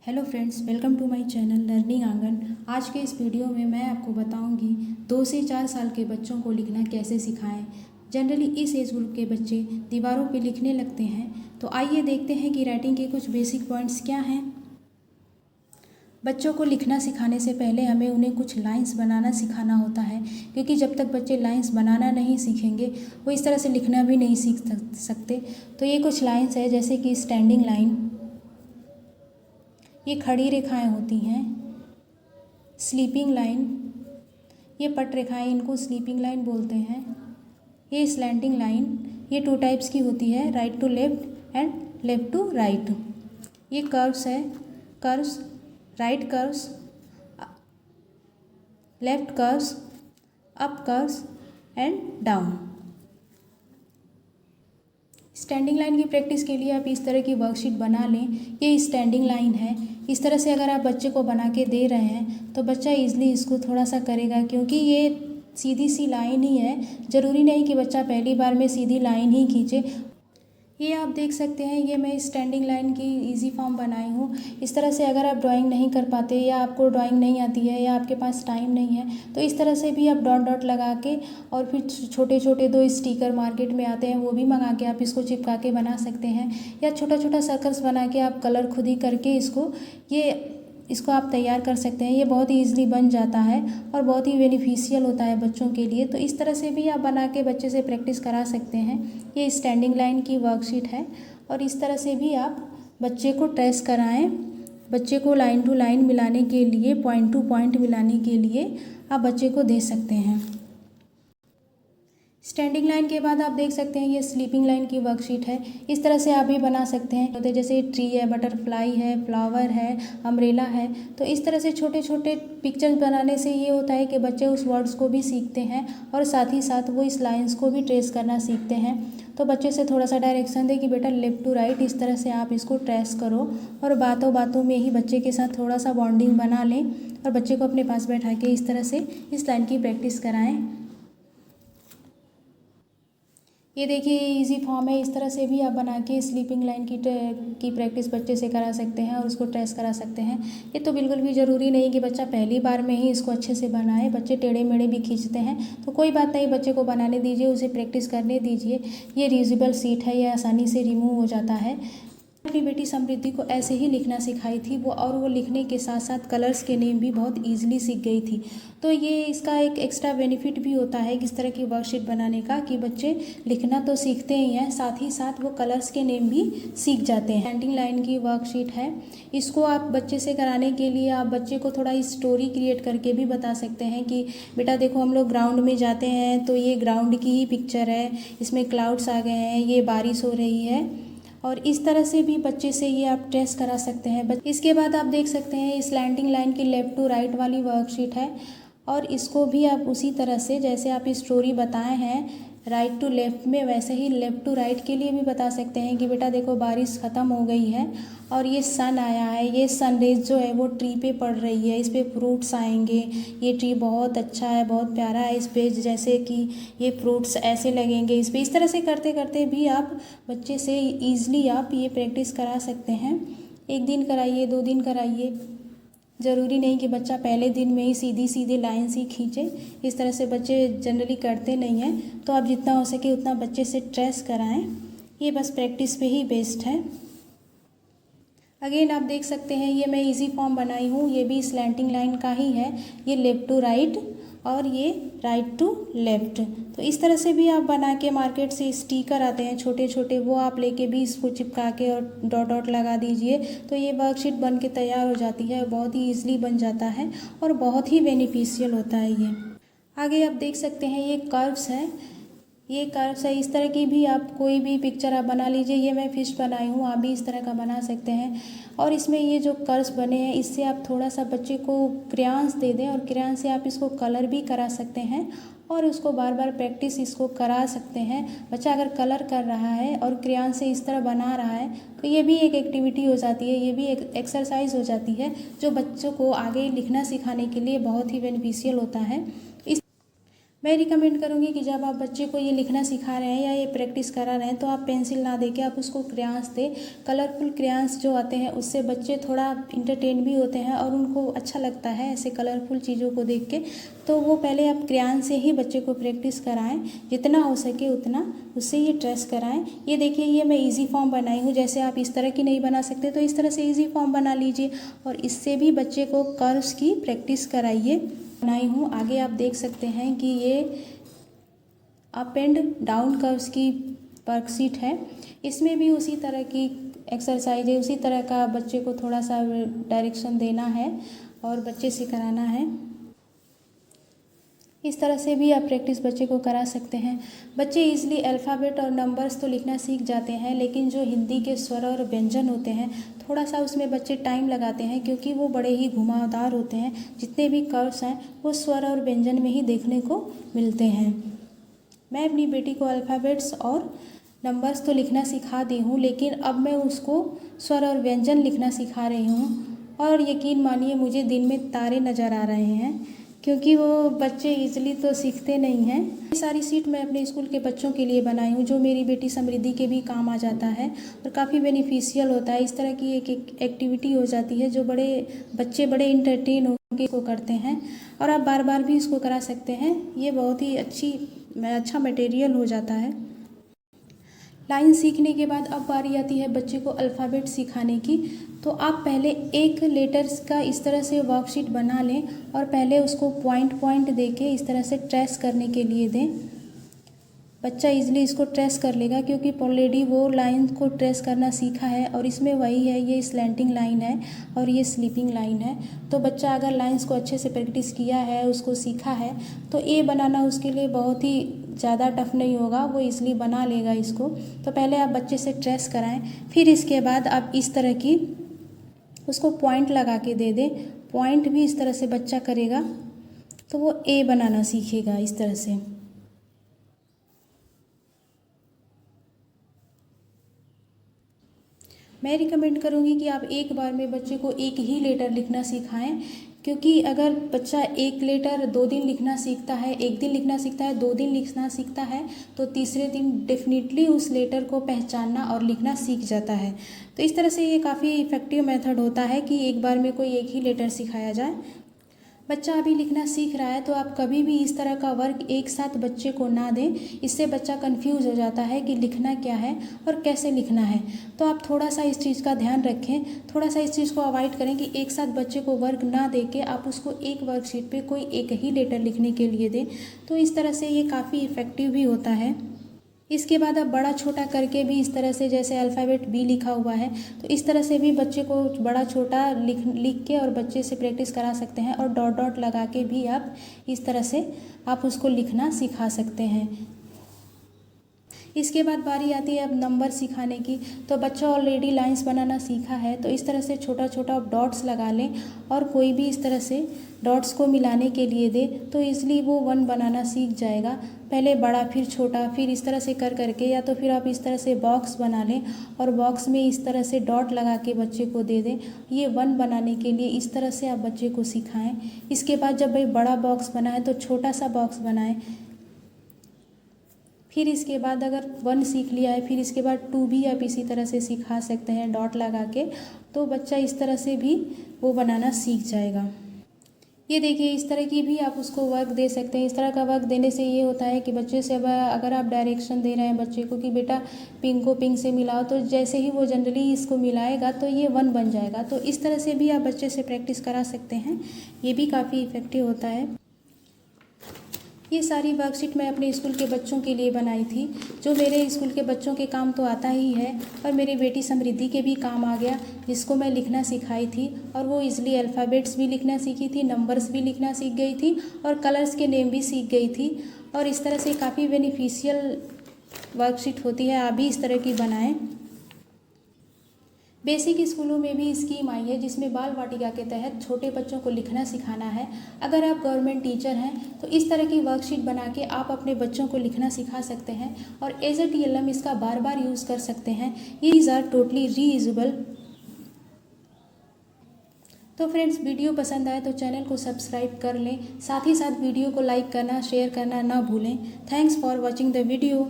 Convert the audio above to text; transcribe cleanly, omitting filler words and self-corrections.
Hello friends, welcome to my channel learning Aangan. आज के इस वीडियो में मैं आपको बताऊंगी 2 से 4 साल के बच्चों को लिखना कैसे सिखाएं। जनरली इस एज ग्रुप के बच्चे दीवारों पे लिखने लगते हैं, तो आइए देखते हैं कि राइटिंग के कुछ बेसिक पॉइंट्स क्या हैं। बच्चों को लिखना सिखाने से पहले हमें उन्हें कुछ लाइंस बनाना सिखाना होता है, क्योंकि जब तक बच्चे लाइंस बनाना नहीं सीखेंगे वो इस तरह से लिखना भी नहीं सीख सकते। तो ये कुछ लाइंस है, जैसे कि स्टैंडिंग लाइन, ये खड़ी रेखाएं होती हैं। स्लीपिंग लाइन, ये पट रेखाएं, इनको स्लीपिंग लाइन बोलते हैं। ये स्लैंटिंग लाइन, ये 2 टाइप्स की होती है, right to left and left to right. ये कर्व्स है, curves, right curves, left curves, up curves and down. Standing line की प्रैक्टिस के लिए आप इस तरह की वर्कशीट बना लें। ये स्टैंडिंग लाइन है। इस तरह से अगर आप बच्चे को बना के दे रहे हैं तो बच्चा ईजिली इसको थोड़ा सा करेगा, क्योंकि ये सीधी सी लाइन ही है। ज़रूरी नहीं कि बच्चा पहली बार में सीधी लाइन ही खींचे। ये आप देख सकते हैं, ये मैं स्टैंडिंग लाइन की इजी फॉर्म बनाई हूँ। इस तरह से अगर आप ड्राइंग नहीं कर पाते, या आपको ड्राइंग नहीं आती है, या आपके पास टाइम नहीं है, तो इस तरह से भी आप डॉट डॉट लगा के, और फिर छोटे छोटे 2 स्टिकर मार्केट में आते हैं, वो भी मंगा के आप इसको चिपका के बना सकते हैं। या छोटा छोटा सर्कल्स बना के आप कलर खुद ही करके इसको आप तैयार कर सकते हैं। ये बहुत ही ईजिली बन जाता है और बहुत ही बेनिफिशियल होता है बच्चों के लिए। तो इस तरह से भी आप बना के बच्चे से प्रैक्टिस करा सकते हैं। ये स्टैंडिंग लाइन की वर्कशीट है, और इस तरह से भी आप बच्चे को ट्रेस कराएं। बच्चे को लाइन टू लाइन मिलाने के लिए, पॉइंट टू पॉइंट मिलाने के लिए आप बच्चे को दे सकते हैं। स्टैंडिंग लाइन के बाद आप देख सकते हैं, ये स्लीपिंग लाइन की वर्कशीट है। इस तरह से आप भी बना सकते हैं। जैसे ट्री है, बटरफ्लाई है, फ्लावर है, अम्ब्रेला है। तो इस तरह से छोटे छोटे पिक्चर्स बनाने से ये होता है कि बच्चे उस वर्ड्स को भी सीखते हैं, और साथ ही साथ वो इस लाइन्स को भी ट्रेस करना सीखते हैं। तो बच्चे से थोड़ा सा डायरेक्शन दे कि बेटा लेफ्ट टू राइट, इस तरह से आप इसको ट्रेस करो, और बातों बातों में ही बच्चे के साथ थोड़ा सा बॉन्डिंग बना लें, और बच्चे को अपने पास बैठा के इस तरह से इस लाइन की प्रैक्टिस कराएँ। ये देखिए, इजी फॉर्म है। इस तरह से भी आप बना के स्लीपिंग लाइन की प्रैक्टिस बच्चे से करा सकते हैं और उसको ट्रेस करा सकते हैं। ये तो बिल्कुल भी ज़रूरी नहीं कि बच्चा पहली बार में ही इसको अच्छे से बनाए। बच्चे टेढ़े मेढ़े भी खींचते हैं, तो कोई बात नहीं, बच्चे को बनाने दीजिए, उसे प्रैक्टिस करने दीजिए। ये रीयूजेबल शीट है, ये आसानी से रिमूव हो जाता है। अपनी बेटी समृद्धि को ऐसे ही लिखना सिखाई थी वो लिखने के साथ साथ कलर्स के नेम भी बहुत ईजिली सीख गई थी। तो ये इसका एक एक्स्ट्रा बेनिफिट भी होता है किस तरह की वर्कशीट बनाने का, कि बच्चे लिखना तो सीखते ही हैं, साथ ही साथ वो कलर्स के नेम भी सीख जाते हैं। स्टैंडिंग लाइन की वर्कशीट है। इसको आप बच्चे से कराने के लिए आप बच्चे को थोड़ा स्टोरी क्रिएट करके भी बता सकते हैं कि बेटा देखो, हम लोग ग्राउंड में जाते हैं तो ये ग्राउंड की ही पिक्चर है, इसमें क्लाउड्स आ गए हैं, ये बारिश हो रही है। और इस तरह से भी बच्चे से ये आप ट्रेस करा सकते हैं। इसके बाद आप देख सकते हैं, स्लैंटिंग लाइन की लेफ़्ट टू राइट वाली वर्कशीट है, और इसको भी आप उसी तरह से जैसे आप स्टोरी बताए हैं राइट टू लेफ़्ट में, वैसे ही लेफ़्ट टू राइट के लिए भी बता सकते हैं कि बेटा देखो, बारिश ख़त्म हो गई है और ये सन आया है। ये सनरेज जो है वो ट्री पे पड़ रही है, इस पे फ्रूट्स आएंगे। ये ट्री बहुत अच्छा है, बहुत प्यारा है, इस पे जैसे कि ये फ्रूट्स ऐसे लगेंगे इस पे। इस तरह से करते करते भी आप बच्चे से ईज़िली आप ये प्रैक्टिस करा सकते हैं। 1 दिन कराइए, 2 दिन कराइए। ज़रूरी नहीं कि बच्चा पहले दिन में ही सीधी सीधी लाइन्स ही खींचे। इस तरह से बच्चे जनरली करते नहीं हैं, तो आप जितना हो सके उतना बच्चे से ट्रेस कराएं। ये बस प्रैक्टिस पे ही बेस्ड है। अगेन आप देख सकते हैं, ये मैं इजी फॉर्म बनाई हूँ। ये भी स्लैंटिंग लाइन का ही है। ये लेफ़्ट टू राइट और ये राइट टू लेफ़्ट। तो इस तरह से भी आप बना के, मार्केट से स्टिकर आते हैं छोटे छोटे, वो आप लेके भी इसको चिपका के और डॉट डॉट लगा दीजिए, तो ये वर्कशीट बन के तैयार हो जाती है। बहुत ही ईजिली बन जाता है और बहुत ही बेनिफिशियल होता है ये। आगे आप देख सकते हैं, ये कर्व्स है। ये कर्व्स है। इस तरह की भी आप कोई भी पिक्चर आप बना लीजिए। ये मैं फिश बनाई हूँ, आप भी इस तरह का बना सकते हैं। और इसमें ये जो कर्व्स बने हैं, इससे आप थोड़ा सा बच्चे को क्रेयॉन्स दे दें, और क्रेयॉन से आप इसको कलर भी करा सकते हैं, और उसको बार बार प्रैक्टिस इसको करा सकते हैं। बच्चा अगर कलर कर रहा है और क्रेयॉन से इस तरह बना रहा है, तो ये भी एक एक्टिविटी हो जाती है, ये भी एक एक्सरसाइज हो जाती है, जो बच्चों को आगे लिखना सिखाने के लिए बहुत ही बेनिफिशियल होता है। मैं रिकमेंड करूँगी कि जब आप बच्चे को ये लिखना सिखा रहे हैं या ये प्रैक्टिस करा रहे हैं तो आप पेंसिल ना देके आप उसको क्रेयॉन्स दें। कलरफुल क्रेयॉन्स जो आते हैं उससे बच्चे थोड़ा इंटरटेन भी होते हैं और उनको अच्छा लगता है ऐसे कलरफुल चीज़ों को देख के। तो वो पहले आप क्रेयॉन से ही बच्चे को प्रैक्टिस कराएं, जितना हो सके उतना उससे ये ट्रेस कराएं। ये देखिए, ये मैं ईजी फॉर्म बनाई हूँ। जैसे आप इस तरह की नहीं बना सकते तो इस तरह से ईजी फॉर्म बना लीजिए और इससे भी बच्चे को कर्व्स की प्रैक्टिस कराइए। बनाई हूँ, आगे आप देख सकते हैं कि ये अप एंड डाउन कर्व्स की वर्कशीट है। इसमें भी उसी तरह की एक्सरसाइज है, उसी तरह का बच्चे को थोड़ा सा डायरेक्शन देना है और बच्चे से कराना है। इस तरह से भी आप प्रैक्टिस बच्चे को करा सकते हैं। बच्चे इजीली अल्फ़ाबेट और नंबर्स तो लिखना सीख जाते हैं, लेकिन जो हिंदी के स्वर और व्यंजन होते हैं थोड़ा सा उसमें बच्चे टाइम लगाते हैं, क्योंकि वो बड़े ही घुमावदार होते हैं। जितने भी कर्व्स हैं वो स्वर और व्यंजन में ही देखने को मिलते हैं। मैं अपनी बेटी को अल्फ़ाबेट्स और नंबर्स तो लिखना सिखा दी हूँ, लेकिन अब मैं उसको स्वर और व्यंजन लिखना सिखा रही हूँ। और यकीन मानिए मुझे दिन में तारे नज़र आ रहे हैं, क्योंकि वो बच्चे इजली तो सीखते नहीं हैं। ये सारी सीट मैं अपने स्कूल के बच्चों के लिए बनाई हूँ, जो मेरी बेटी समृद्धि के भी काम आ जाता है और काफ़ी बेनिफिशियल होता है। इस तरह की एक एक्टिविटी हो जाती है जो बच्चे बड़े इंटरटेन होकर इसको करते हैं और आप बार बार भी इसको करा सकते हैं। ये बहुत ही अच्छा मटेरियल हो जाता है। लाइन सीखने के बाद अब बारी आती है बच्चे को अल्फ़ाबेट सिखाने की। तो आप पहले एक लेटर्स का इस तरह से वर्कशीट बना लें और पहले उसको पॉइंट पॉइंट देके इस तरह से ट्रेस करने के लिए दें। बच्चा इजीली इसको ट्रेस कर लेगा, क्योंकि ऑलरेडी वो लाइन को ट्रेस करना सीखा है और इसमें वही है, ये स्लैंटिंग लाइन है और ये स्लीपिंग लाइन है। तो बच्चा अगर लाइंस को अच्छे से प्रैक्टिस किया है, उसको सीखा है, तो ए बनाना उसके लिए बहुत ही ज़्यादा टफ नहीं होगा, वो इजीली बना लेगा इसको। तो पहले आप बच्चे से ट्रेस कराएं, फिर इसके बाद आप इस तरह की उसको पॉइंट लगा के दे दें। पॉइंट भी इस तरह से बच्चा करेगा तो वो ए बनाना सीखेगा इस तरह से। मैं रिकमेंड करूँगी कि आप एक बार में बच्चे को एक ही लेटर लिखना सिखाएं, क्योंकि अगर बच्चा एक लेटर 2 दिन लिखना सीखता है, एक दिन लिखना सीखता है, 2 दिन लिखना सीखता है, तो तीसरे दिन डेफिनेटली उस लेटर को पहचानना और लिखना सीख जाता है। तो इस तरह से ये काफ़ी इफ़ेक्टिव मेथड होता है कि एक बार में कोई एक ही लेटर सिखाया जाए। बच्चा अभी लिखना सीख रहा है तो आप कभी भी इस तरह का वर्क एक साथ बच्चे को ना दें, इससे बच्चा कंफ्यूज हो जाता है कि लिखना क्या है और कैसे लिखना है। तो आप थोड़ा सा इस चीज़ का ध्यान रखें, थोड़ा सा इस चीज़ को अवॉइड करें कि एक साथ बच्चे को वर्क ना दे के आप उसको एक वर्कशीट पे कोई एक ही लेटर लिखने के लिए दें। तो इस तरह से ये काफ़ी इफ़ेक्टिव भी होता है। इसके बाद आप बड़ा छोटा करके भी इस तरह से, जैसे अल्फ़ाबेट बी लिखा हुआ है तो इस तरह से भी बच्चे को बड़ा छोटा लिख के और बच्चे से प्रैक्टिस करा सकते हैं। और डॉट डॉट लगा के भी आप इस तरह से आप उसको लिखना सिखा सकते हैं। इसके बाद बारी आती है अब नंबर सिखाने की। तो बच्चा ऑलरेडी लाइंस बनाना सीखा है, तो इस तरह से छोटा छोटा आप डॉट्स लगा लें और कोई भी इस तरह से डॉट्स को मिलाने के लिए दे तो इसलिए वो 1 बनाना सीख जाएगा। पहले बड़ा फिर छोटा, फिर इस तरह से कर करके, या तो फिर आप इस तरह से बॉक्स बना लें और बॉक्स में इस तरह से डॉट लगा के बच्चे को दे दें। ये 1 बनाने के लिए इस तरह से आप बच्चे को सिखाएं। इसके बाद जब भाई बड़ा बॉक्स बना है तो छोटा सा बॉक्स बनाएं। फिर इसके बाद अगर 1 सीख लिया है, फिर इसके बाद 2 भी आप इसी तरह से सिखा सकते हैं डॉट लगा के, तो बच्चा इस तरह से भी वो बनाना सीख जाएगा। ये देखिए, इस तरह की भी आप उसको वर्क दे सकते हैं। इस तरह का वर्क देने से ये होता है कि बच्चे से अगर आप डायरेक्शन दे रहे हैं बच्चे को कि बेटा पिंक को पिंक से मिलाओ, तो जैसे ही वो जनरली इसको मिलाएगा तो ये 1 बन जाएगा। तो इस तरह से भी आप बच्चे से प्रैक्टिस करा सकते हैं, ये भी काफ़ी इफ़ेक्टिव होता है। ये सारी वर्कशीट मैं अपने स्कूल के बच्चों के लिए बनाई थी, जो मेरे स्कूल के बच्चों के काम तो आता ही है और मेरी बेटी समृद्धि के भी काम आ गया, जिसको मैं लिखना सिखाई थी और वो इजली अल्फ़ाबेट्स भी लिखना सीखी थी, नंबर्स भी लिखना सीख गई थी और कलर्स के नेम भी सीख गई थी। और इस तरह से काफ़ी बेनिफिशियल वर्कशीट होती है, आप भी इस तरह की बनाएँ। बेसिक स्कूलों में भी स्कीम आई है जिसमें बाल वाटिका के तहत छोटे बच्चों को लिखना सिखाना है। अगर आप गवर्नमेंट टीचर हैं तो इस तरह की वर्कशीट बना के आप अपने बच्चों को लिखना सिखा सकते हैं और एज ए TLM इसका बार बार यूज़ कर सकते हैं। ये इज़ आर टोटली रीयूजेबल। तो फ्रेंड्स, वीडियो पसंद आए तो चैनल को सब्सक्राइब कर लें, साथ ही साथ वीडियो को लाइक करना, शेयर करना ना भूलें। Thanks for watching the video.